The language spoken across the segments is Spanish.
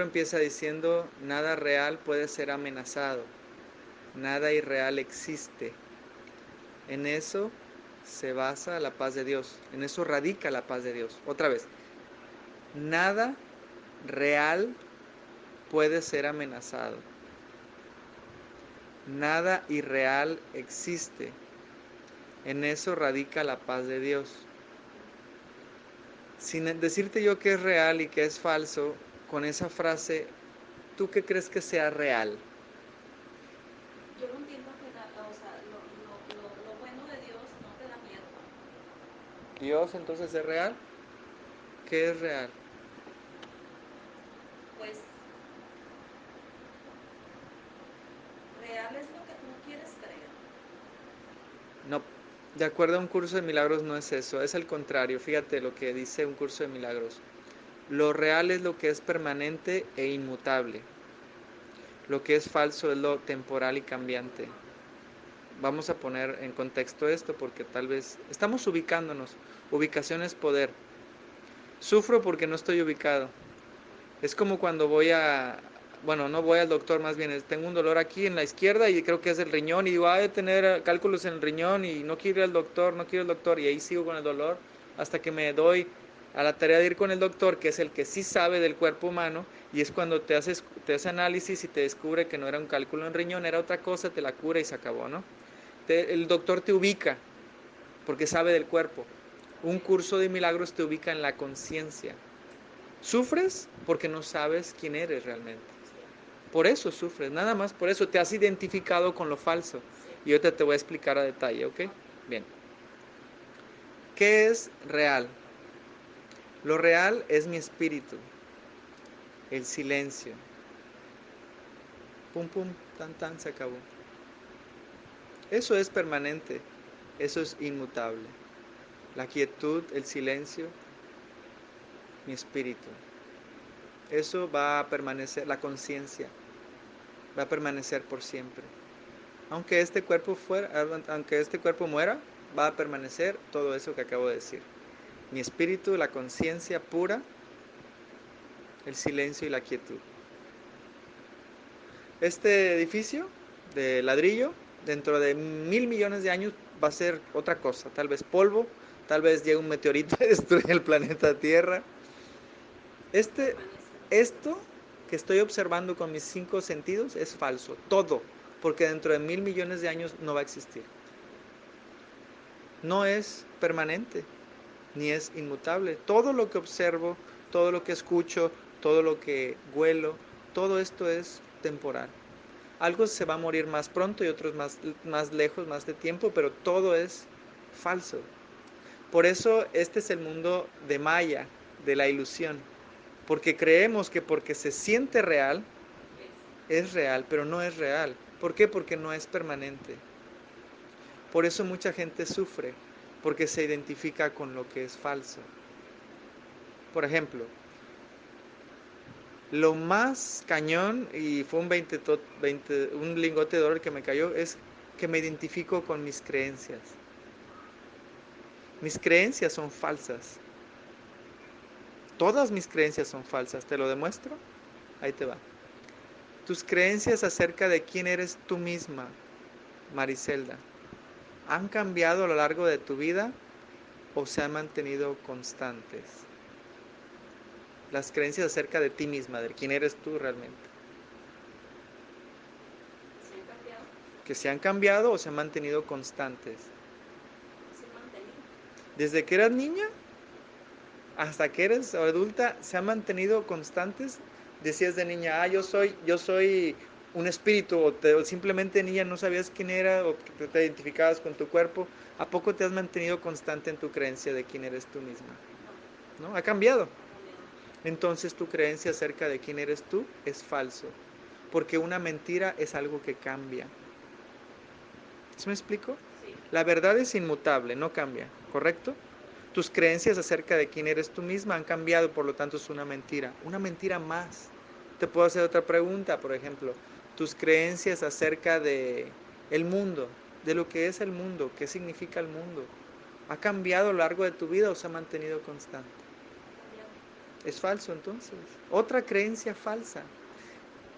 libro empieza diciendo, nada real puede ser amenazado, nada irreal existe. En eso se basa la paz de Dios, en eso radica la paz de Dios. Otra vez, nada real puede ser amenazado, nada irreal existe. En eso radica la paz de Dios. Sin decirte yo qué es real y qué es falso, con esa frase, ¿tú qué crees que sea real? Yo no entiendo que, o sea, lo bueno de Dios no te da miedo. ¿Dios entonces es real? ¿Qué es real? Pues real es lo que tú quieres creer. No, de acuerdo a un curso de milagros no es eso, es al contrario. Fíjate lo que dice un curso de milagros. Lo real es lo que es permanente e inmutable. Lo que es falso es lo temporal y cambiante. Vamos a poner en contexto esto porque tal vez estamos ubicándonos. Ubicación es poder. Sufro porque no estoy ubicado. Es como cuando bueno, no voy al doctor, más bien tengo un dolor aquí en la izquierda y creo que es el riñón y digo, de tener cálculos en el riñón y no quiero ir al doctor, no quiero ir al doctor y ahí sigo con el dolor hasta que me doy a la tarea de ir con el doctor, que es el que sí sabe del cuerpo humano, y es cuando te hace análisis y te descubre que no era un cálculo en riñón, era otra cosa, te la cura y se acabó, ¿no? El doctor te ubica porque sabe del cuerpo. Un Ok. curso de milagros te ubica en la conciencia. Sufres porque no sabes quién eres realmente. Sí, Por eso sufres, nada más por eso te has identificado con lo falso. sí. Y ahorita te voy a explicar a detalle, ¿ok? Ok. Bien. ¿Qué es real? Lo real es mi espíritu, el silencio. Pum, pum, tan, tan, se acabó. Eso es permanente, eso es inmutable. La quietud, el silencio, mi espíritu. Eso va a permanecer, la conciencia va a permanecer por siempre. Aunque este cuerpo muera, va a permanecer todo eso que acabo de decir. Mi espíritu, la conciencia pura, el silencio y la quietud. Este edificio de ladrillo, dentro de 1.000 millones de años, va a ser otra cosa. Tal vez polvo, tal vez llegue un meteorito y destruya el planeta Tierra. Este, Permanece. esto que estoy observando con mis 5 sentidos es falso. Todo. Porque dentro de 1.000 millones de años no va a existir. No es permanente, ni es inmutable. Todo lo que observo, todo lo que escucho, todo lo que huelo, todo esto es temporal. Algo se va a morir más pronto y otros más lejos, más de tiempo, pero todo es falso. Por eso este es el mundo de Maya, de la ilusión. Porque creemos que porque se siente real, Es. es real, pero no es real. ¿Por qué? Porque no es permanente. Por eso mucha gente sufre, porque se identifica con lo que es falso. Por ejemplo, lo más cañón, y fue un lingote de oro que me cayó, es que me identifico con mis creencias. Mis creencias son falsas. Todas mis creencias son falsas. ¿Te lo demuestro? Ahí te va. Tus creencias acerca de quién eres tú misma, Mariselda, ¿han cambiado a lo largo de tu vida o se han mantenido constantes? Las creencias acerca de ti misma, de quién eres tú realmente. ¿Se han cambiado? ¿Que se han cambiado o se han mantenido constantes? Se han mantenido. Desde que eras niña hasta que eres adulta, se han mantenido constantes. Decías de niña, yo soy un espíritu, o simplemente de niña no sabías quién era, o que te identificabas con tu cuerpo. ¿A poco te has mantenido constante en tu creencia de quién eres tú misma? No, ¿No? Ha cambiado. ha cambiado. Entonces tu creencia acerca de quién eres tú es falso. Porque una mentira es algo que cambia. ¿Sí me explico? Sí. La verdad es inmutable, no cambia, ¿correcto? Tus creencias acerca de quién eres tú misma han cambiado, por lo tanto es una mentira. Una mentira más. Te puedo hacer otra pregunta, por ejemplo. Tus creencias acerca de el mundo, de lo que es el mundo, qué significa el mundo, ¿ha cambiado a lo largo de tu vida o se ha mantenido constante? Ha cambiado. Es falso entonces. Otra creencia falsa.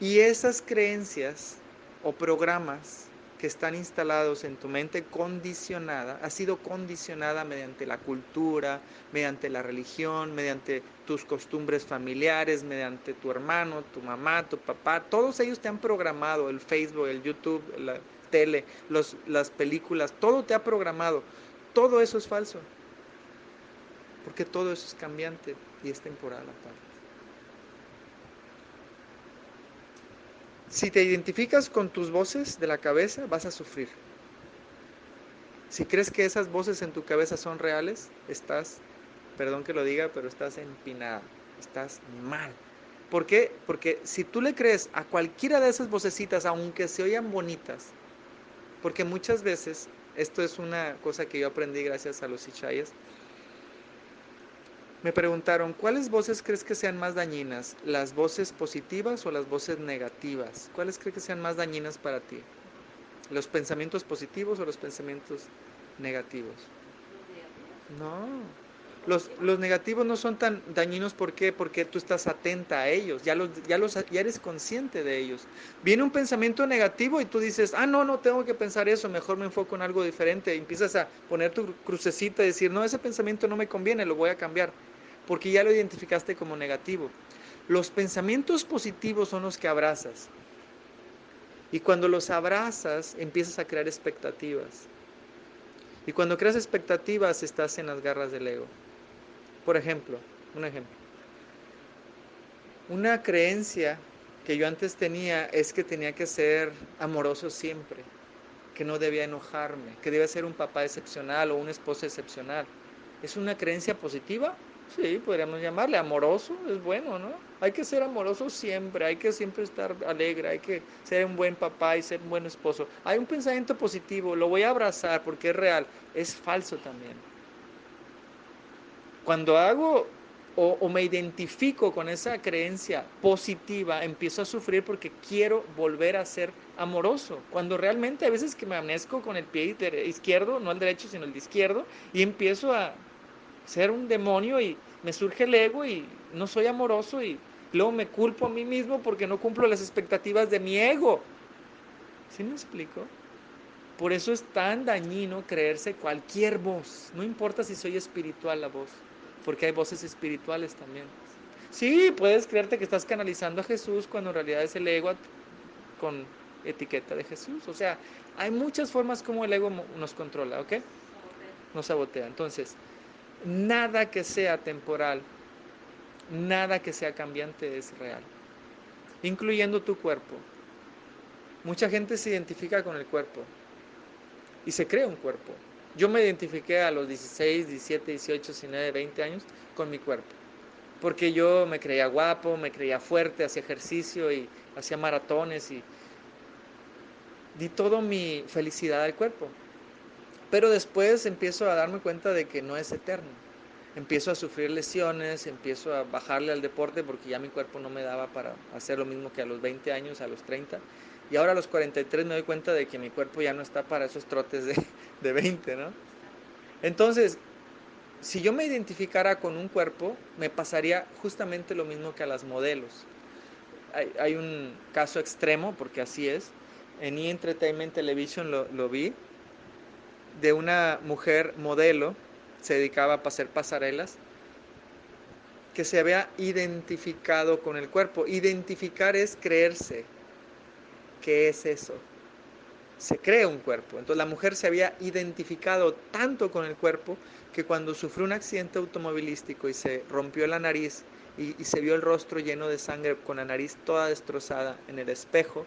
Y esas creencias o programas que están instalados en tu mente condicionada, ha sido condicionada mediante la cultura, mediante la religión, mediante tus costumbres familiares, mediante tu hermano, tu mamá, tu papá, todos ellos te han programado, el Facebook, el YouTube, la tele, las películas, todo te ha programado. Todo eso es falso, porque todo eso es cambiante y es temporal aparte. Si te identificas con tus voces de la cabeza, vas a sufrir. Si crees que esas voces en tu cabeza son reales, estás, perdón que lo diga, pero estás empinada, estás mal. ¿Por qué? Porque si tú le crees a cualquiera de esas vocecitas, aunque se oigan bonitas, porque muchas veces, esto es una cosa que yo aprendí gracias a los Ichayas, me preguntaron, ¿cuáles voces crees que sean más dañinas? ¿Las voces positivas o las voces negativas? ¿Cuáles crees que sean más dañinas para ti? ¿Los pensamientos positivos o los pensamientos negativos? No. Los negativos no son tan dañinos, ¿por qué? Porque tú estás atenta a ellos, ya eres consciente de ellos. Viene un pensamiento negativo y tú dices, no tengo que pensar eso, mejor me enfoco en algo diferente. Y empiezas a poner tu crucecita y decir, no, ese pensamiento no me conviene, lo voy a cambiar, porque ya lo identificaste como negativo. Los pensamientos positivos son los que abrazas. Y cuando los abrazas, empiezas a crear expectativas. Y cuando creas expectativas, estás en las garras del ego. Por ejemplo, un ejemplo. Una creencia que yo antes tenía es que tenía que ser amoroso siempre, que no debía enojarme, que debía ser un papá excepcional o un esposo excepcional. ¿Es una creencia positiva? Sí, podríamos llamarle amoroso, es bueno, ¿no? Hay que ser amoroso siempre, hay que siempre estar alegre, hay que ser un buen papá y ser un buen esposo. Hay un pensamiento positivo, lo voy a abrazar porque es real, es falso también. Cuando hago o me identifico con esa creencia positiva, empiezo a sufrir porque quiero volver a ser amoroso. Cuando realmente a veces que me amanezco con el pie izquierdo, no el derecho, sino el de izquierdo, y empiezo a ser un demonio y me surge el ego y no soy amoroso y luego me culpo a mí mismo porque no cumplo las expectativas de mi ego. ¿Sí me explico? Por eso es tan dañino creerse cualquier voz, no importa si soy espiritual la voz, porque hay voces espirituales también. Sí, puedes creerte que estás canalizando a Jesús cuando en realidad es el ego con etiqueta de Jesús. O sea, hay muchas formas como el ego nos controla, ¿ok? Nos sabotea. Entonces, nada que sea temporal, nada que sea cambiante es real, incluyendo tu cuerpo. Mucha gente se identifica con el cuerpo y se crea un cuerpo. Yo me identifiqué a los 16, 17, 18, 19, 20 años con mi cuerpo. Porque yo me creía guapo, me creía fuerte, hacía ejercicio y hacía maratones y di toda mi felicidad al cuerpo. Pero después empiezo a darme cuenta de que no es eterno. Empiezo a sufrir lesiones, empiezo a bajarle al deporte porque ya mi cuerpo no me daba para hacer lo mismo que a los 20 años, a los 30. Y ahora a los 43 me doy cuenta de que mi cuerpo ya no está para esos trotes de 20, ¿no? Entonces, si yo me identificara con un cuerpo, me pasaría justamente lo mismo que a las modelos. Hay un caso extremo, porque así es. En E! Entertainment Television lo vi, de una mujer modelo, se dedicaba a hacer pasarelas, que se había identificado con el cuerpo. Identificar es creerse. ¿Qué es eso? Se cree un cuerpo. Entonces la mujer se había identificado tanto con el cuerpo que cuando sufrió un accidente automovilístico y se rompió la nariz y se vio el rostro lleno de sangre con la nariz toda destrozada en el espejo,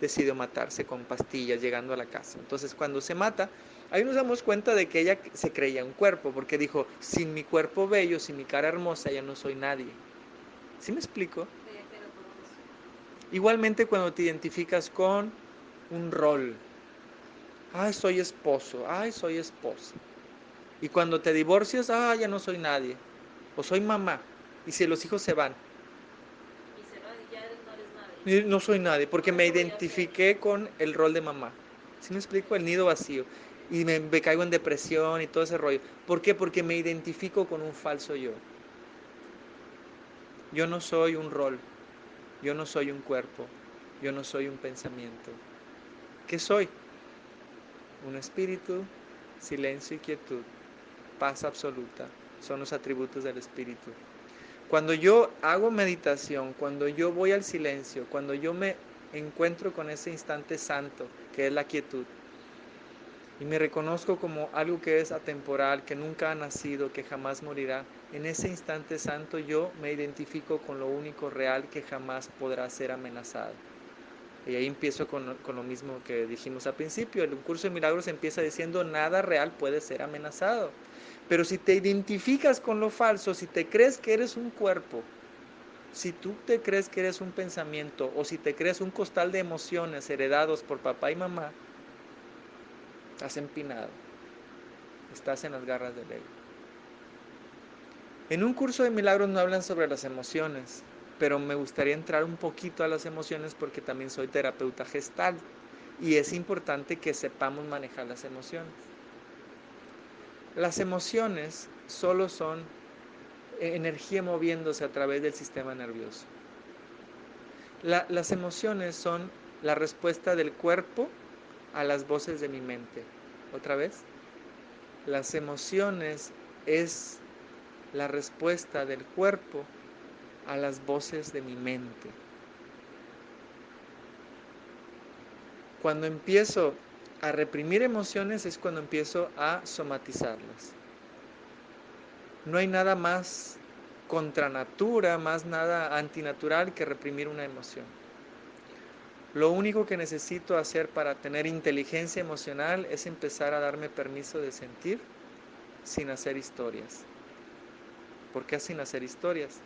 decidió matarse con pastillas llegando a la casa. Entonces cuando se mata, ahí nos damos cuenta de que ella se creía un cuerpo, porque dijo, sin mi cuerpo bello, sin mi cara hermosa, ya no soy nadie. ¿Sí me explico? Igualmente cuando te identificas con un rol, ay, soy esposo, ay, soy esposa. Y cuando te divorcias, ya no soy nadie. O soy mamá. Y si los hijos se van, Y se va y ya no eres nadie. no soy nadie, porque Ahora me qué voy a hacer. identifiqué con el rol de mamá. ¿Sí me explico? El nido vacío. Y me caigo en depresión y todo ese rollo. ¿Por qué? Porque me identifico con un falso yo. Yo no soy un rol, yo no soy un cuerpo, yo no soy un pensamiento. ¿Qué soy? Un espíritu, silencio y quietud, paz absoluta, son los atributos del espíritu. Cuando yo hago meditación, cuando yo voy al silencio, cuando yo me encuentro con ese instante santo, que es la quietud, y me reconozco como algo que es atemporal, que nunca ha nacido, que jamás morirá, en ese instante santo yo me identifico con lo único real que jamás podrá ser amenazado. Y ahí empiezo con lo mismo que dijimos al principio. El curso de milagros empieza diciendo nada real puede ser amenazado. Pero si te identificas con lo falso, si te crees que eres un cuerpo, si tú te crees que eres un pensamiento o si te crees un costal de emociones heredados por papá y mamá, estás empinado, estás en las garras del ego. En un curso de milagros no hablan sobre las emociones, pero me gustaría entrar un poquito a las emociones porque también soy terapeuta gestal y es importante que sepamos manejar las emociones. Las emociones solo son energía moviéndose a través del sistema nervioso. Las emociones son la respuesta del cuerpo a las voces de mi mente. Otra vez, las emociones es la respuesta del cuerpo a las voces de mi mente. Cuando empiezo a reprimir emociones es cuando empiezo a somatizarlas. No hay nada más contra natura, más nada antinatural que reprimir una emoción. Lo único que necesito hacer para tener inteligencia emocional es empezar a darme permiso de sentir sin hacer historias. ¿Por qué sin hacer historias?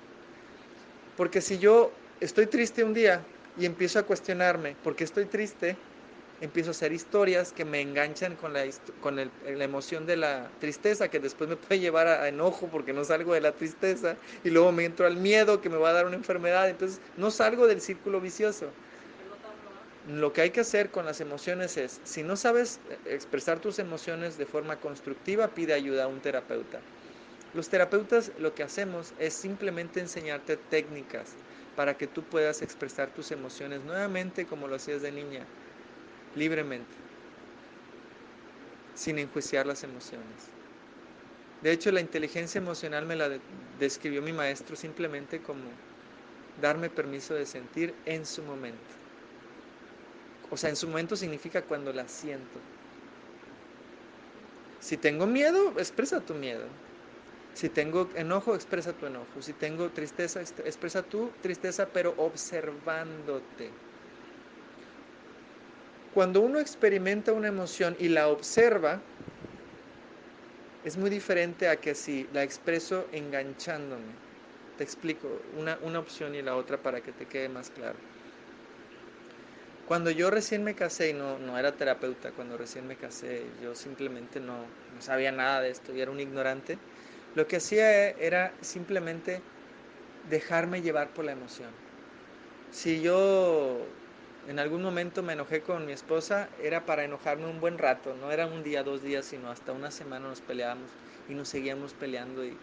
Porque si yo estoy triste un día y empiezo a cuestionarme por qué estoy triste, empiezo a hacer historias que me enganchan con la emoción de la tristeza, que después me puede llevar a enojo porque no salgo de la tristeza, y luego me entro al miedo que me va a dar una enfermedad, entonces no salgo del círculo vicioso. Lo que hay que hacer con las emociones es, si no sabes expresar tus emociones de forma constructiva, pide ayuda a un terapeuta. Los terapeutas lo que hacemos es simplemente enseñarte técnicas para que tú puedas expresar tus emociones nuevamente como lo hacías de niña, libremente, sin enjuiciar las emociones. De hecho, la inteligencia emocional me la describió mi maestro simplemente como darme permiso de sentir en su momento. O sea, en su momento significa cuando la siento. Si tengo miedo, expresa tu miedo. Si tengo enojo, expresa tu enojo. Si tengo tristeza, expresa tu tristeza, pero observándote. Cuando uno experimenta una emoción y la observa, es muy diferente a que si la expreso enganchándome. Te explico una opción y la otra para que te quede más claro. Cuando yo recién me casé, y no era terapeuta, cuando recién me casé, yo simplemente no sabía nada de esto y era un ignorante, lo que hacía era simplemente dejarme llevar por la emoción. Si yo en algún momento me enojé con mi esposa, era para enojarme un buen rato, no era un día, 2 días, sino hasta una semana nos peleábamos y nos seguíamos peleando y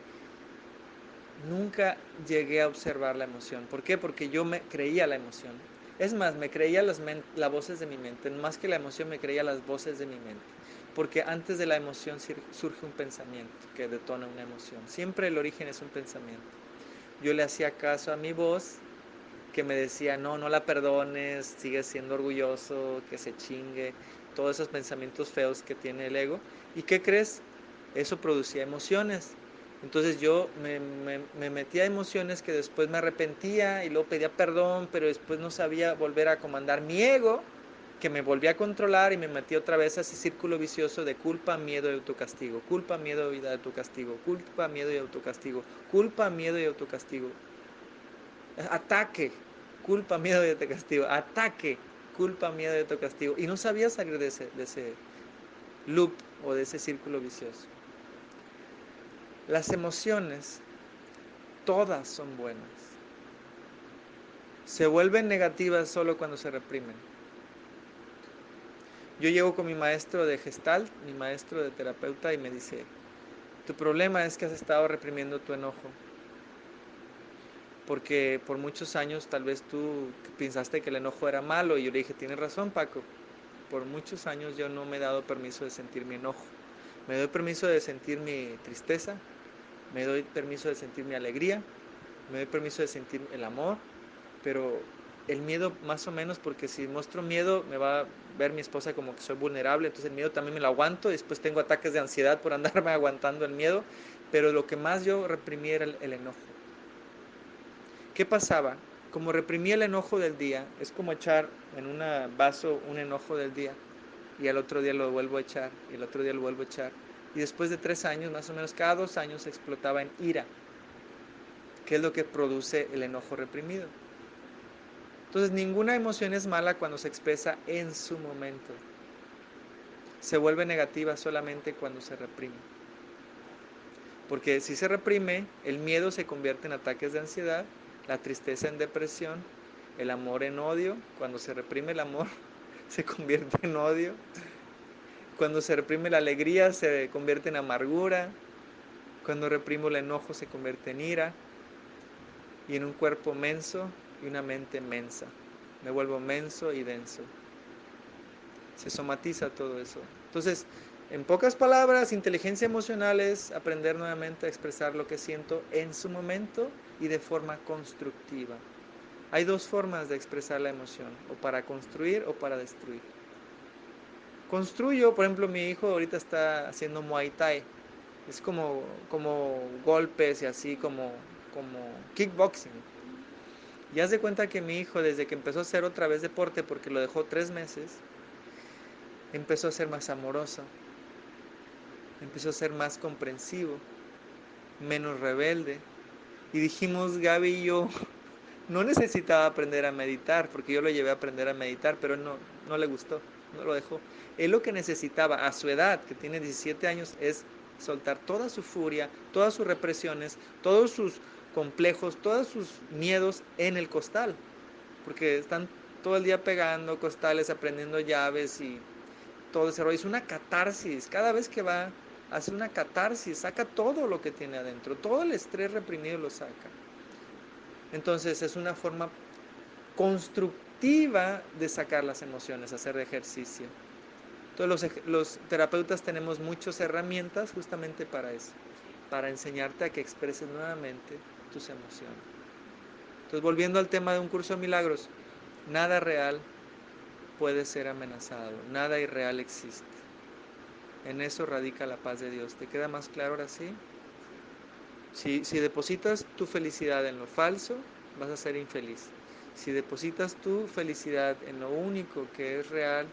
nunca llegué a observar la emoción. ¿Por qué? Porque yo me creía la emoción. Es más, me creía las voces de mi mente. Más que la emoción, me creía las voces de mi mente. Porque antes de la emoción surge un pensamiento que detona una emoción. Siempre el origen es un pensamiento. Yo le hacía caso a mi voz que me decía, no la perdones, sigue siendo orgulloso, que se chingue, todos esos pensamientos feos que tiene el ego. ¿Y qué crees? Eso producía emociones. Entonces yo me metía a emociones que después me arrepentía y luego pedía perdón, pero después no sabía volver a comandar mi ego, que me volvía a controlar y me metí otra vez a ese círculo vicioso de culpa, miedo y autocastigo, culpa, miedo y autocastigo, culpa, miedo y autocastigo, culpa, miedo y autocastigo. Ataque, culpa, miedo y autocastigo, ataque, culpa, miedo y autocastigo. Y no sabía salir de ese loop o de ese círculo vicioso. Las emociones, todas son buenas. Se vuelven negativas solo cuando se reprimen. Yo llego con mi maestro de Gestalt, mi maestro de terapeuta, y me dice, tu problema es que has estado reprimiendo tu enojo. porque por muchos años tal vez tú pensaste que el enojo era malo y yo le dije, tienes razón, Paco, por muchos años yo no me he dado permiso de sentir mi enojo. Me doy permiso de sentir mi tristeza, me doy permiso de sentir mi alegría, me doy permiso de sentir el amor, pero el miedo más o menos, porque si muestro miedo me va a ver mi esposa como que soy vulnerable, entonces el miedo también me lo aguanto, y después tengo ataques de ansiedad por andarme aguantando el miedo, pero lo que más yo reprimí era el enojo. ¿Qué pasaba? Como reprimí el enojo del día, es como echar en un vaso un enojo del día y al otro día lo vuelvo a echar y el otro día lo vuelvo a echar. Y después de 3 años, más o menos cada 2 años, explotaba en ira, que es lo que produce el enojo reprimido. Entonces ninguna emoción es mala cuando se expresa en su momento. Se vuelve negativa solamente cuando se reprime. Porque si se reprime, el miedo se convierte en ataques de ansiedad, la tristeza en depresión, el amor en odio. Cuando se reprime el amor, se convierte en odio. Cuando se reprime la alegría, se convierte en amargura. Cuando reprimo el enojo, se convierte en ira. Y en un cuerpo menso y una mente mensa. Me vuelvo menso y denso. Se somatiza todo eso. Entonces, en pocas palabras, inteligencia emocional es aprender nuevamente a expresar lo que siento en su momento y de forma constructiva. Hay dos formas de expresar la emoción, o para construir o para destruir. Construyo, por ejemplo, mi hijo ahorita está haciendo Muay Thai. Es como golpes y así como kickboxing. Y haz de cuenta que mi hijo, desde que empezó a hacer otra vez deporte, porque lo dejó 3 meses, empezó a ser más amoroso, empezó a ser más comprensivo, menos rebelde. Y dijimos, Gaby y yo, no necesitaba aprender a meditar, porque yo lo llevé a aprender a meditar, pero él no le gustó, no lo dejó. Él lo que necesitaba a su edad, que tiene 17 años, es soltar toda su furia, todas sus represiones, todos sus complejos, todos sus miedos en el costal, porque están todo el día pegando costales, aprendiendo llaves y todo ese rollo. Es una catarsis. Cada vez que va, hace una catarsis, saca todo lo que tiene adentro, todo el estrés reprimido lo saca. Entonces es una forma constructiva de sacar las emociones, hacer ejercicio. Entonces los terapeutas tenemos muchas herramientas justamente para eso, para enseñarte a que expreses nuevamente tus emociones. Entonces, volviendo al tema de un curso de milagros, nada real puede ser amenazado, nada irreal existe. En eso radica la paz de Dios. ¿Te queda más claro ahora sí? Si depositas tu felicidad en lo falso, vas a ser infeliz. Si depositas tu felicidad en lo único que es real,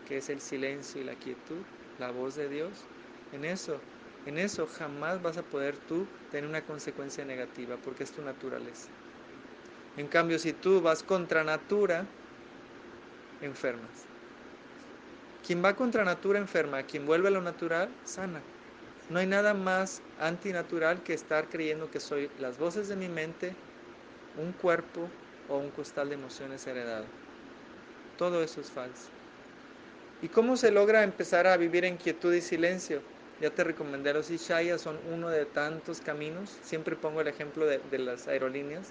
que es el silencio y la quietud, la voz de Dios, en eso jamás vas a poder tú tener una consecuencia negativa, porque es tu naturaleza. En cambio, si tú vas contra natura, enfermas. Quien va contra natura enferma, quien vuelve a lo natural, sana. No hay nada más antinatural que estar creyendo que soy las voces de mi mente, un cuerpo o un costal de emociones heredado. Todo eso es falso. ¿Y cómo se logra empezar a vivir en quietud y silencio? Ya te recomendé los Ishayas, son uno de tantos caminos. Siempre pongo el ejemplo de las aerolíneas.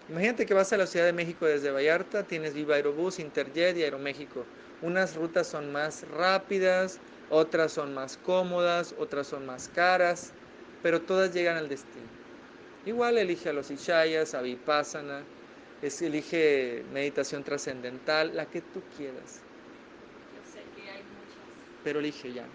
Imagínate que vas a la Ciudad de México desde Vallarta, tienes Viva Aerobús, Interjet y Aeroméxico. Unas rutas son más rápidas, otras son más cómodas, otras son más caras, pero todas llegan al destino. Igual elige a los Ishayas, a Vipassana, elige meditación trascendental, la que tú quieras, Yo sé que hay muchas. pero elige ya.